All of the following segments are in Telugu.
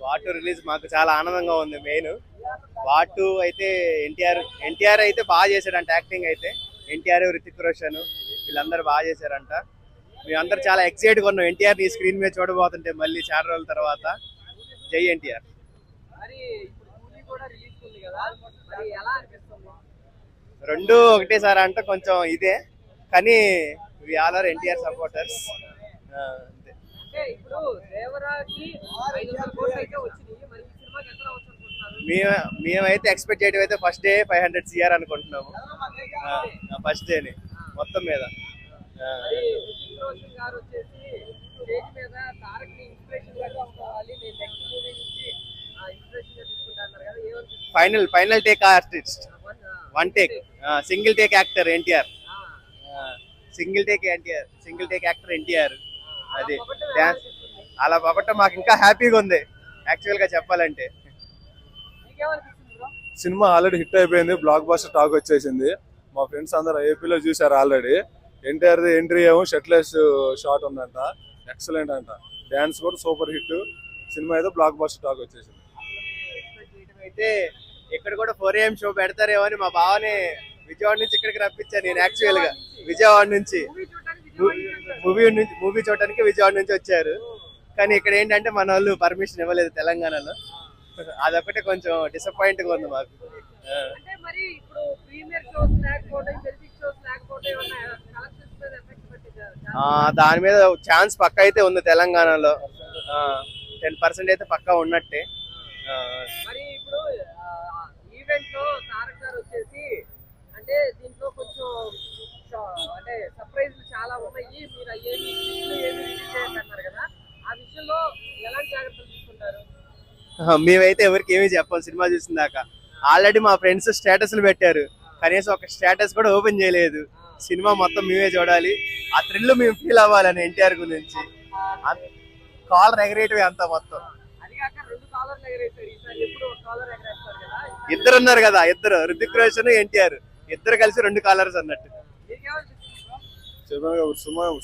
వాటు రిలీజ్ మాకు చాలా ఆనందంగా ఉంది. మెయిన్ వాటు అయితే ఎన్టీఆర్ అయితే బాగా చేశాడంట. యాక్టింగ్ అయితే ఎన్టీఆర్, రితిక్ రోషన్ వీళ్ళందరూ బాగా చేశారంట. మేమందరూ చాలా ఎక్సైట్గా ఉన్నాం ఎన్టీఆర్ ని స్క్రీన్ మీద చూడబోతుంటే మళ్ళీ చాలా రోజుల తర్వాత. జై ఎన్టీఆర్. రెండు ఒకటేసారి అంటే కొంచెం ఇదే, కానీ we all are NTR supporters. మేమైతే ఎక్స్పెక్ట్ చేయడం అయితే ఫస్ట్ డే 500 CR అనుకుంటున్నాము. ఫస్ట్ డేని మొత్తం మీద. Final take artist, one take, single take actor NTR, single take actor NTR. అది డాన్స్ అలా పొగట్టం మాకు ఇంకా హ్యాపీగా ఉంది యాక్చువల్ గా చెప్పాలంటే. సినిమా ఆల్రెడీ హిట్ అయిపోయింది, బ్లాక్ బస్టర్ టాక్ వచ్చేసింది. మా ఫ్రెండ్స్ అందరూ ఏపీలో చూసారు ఆల్రెడీ. ఎన్టీఆర్ ఎంట్రీ ఏమో షర్ట్లెస్ షాట్ ఉందంట, ఎక్సలెంట్ అంట. డాన్స్ కూడా సూపర్ హిట్. సినిమా అయితే బ్లాక్ బస్టర్ టాక్ వచ్చేసింది. అయితే ఇక్కడ కూడా 4 AM షో పెడతారేమో అని మా బావని విజయవాడ నుంచి ఇక్కడికి రప్పించాను నేను. యాక్చువల్ గా విజయవాడ నుంచి మూవీ చూడటానికి విజయవాడ నుంచి వచ్చారు. కానీ ఇక్కడ ఏంటంటే మన వాళ్ళు పర్మిషన్ ఇవ్వలేదు తెలంగాణలో. అదొకటే కొంచెం డిసప్పాయింట్ గా ఉంది మాకు. దాని మీద ఛాన్స్ పక్క అయితే ఉంది తెలంగాణలో. 10% అయితే పక్కా ఉన్నట్టే. అంటే దీంట్లో కొంచెం అంటే సర్ప్రైజ్లు చాలా ఉన్నాయి. మీరు ఏమి కదా, ఆ విషయంలో ఎలాంటి జాగ్రత్తలు తీసుకుంటారు? మేమైతే ఎవరికి ఏమీ చెప్పాం సినిమా చూసిన దాకా. ఆల్రెడీ మా ఫ్రెండ్స్ స్టేటస్లు పెట్టారు, కనీసం ఒక స్టేటస్ కూడా ఓపెన్ చేయలేదు. సినిమా మొత్తం మేమే చూడాలి, ఆ థ్రిల్ మేము ఫీల్ అవ్వాలని ఎన్టీఆర్ గురించి. కాలర్ ఎగరేటివి అంతా మొత్తం. ఇద్దరు ఉన్నారు కదా, ఇద్దరు రితిక్ రోషన్ ఎన్టీఆర్ ఇద్దరు కలిసి 2 కాలర్స్ అన్నట్టు.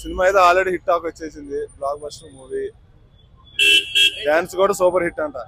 సినిమా అయితే ఆల్రెడీ హిట్ టాక్ వచ్చేసింది, బ్లాక్ బస్టర్ మూవీ. డాన్స్ కూడా సూపర్ హిట్ అంట.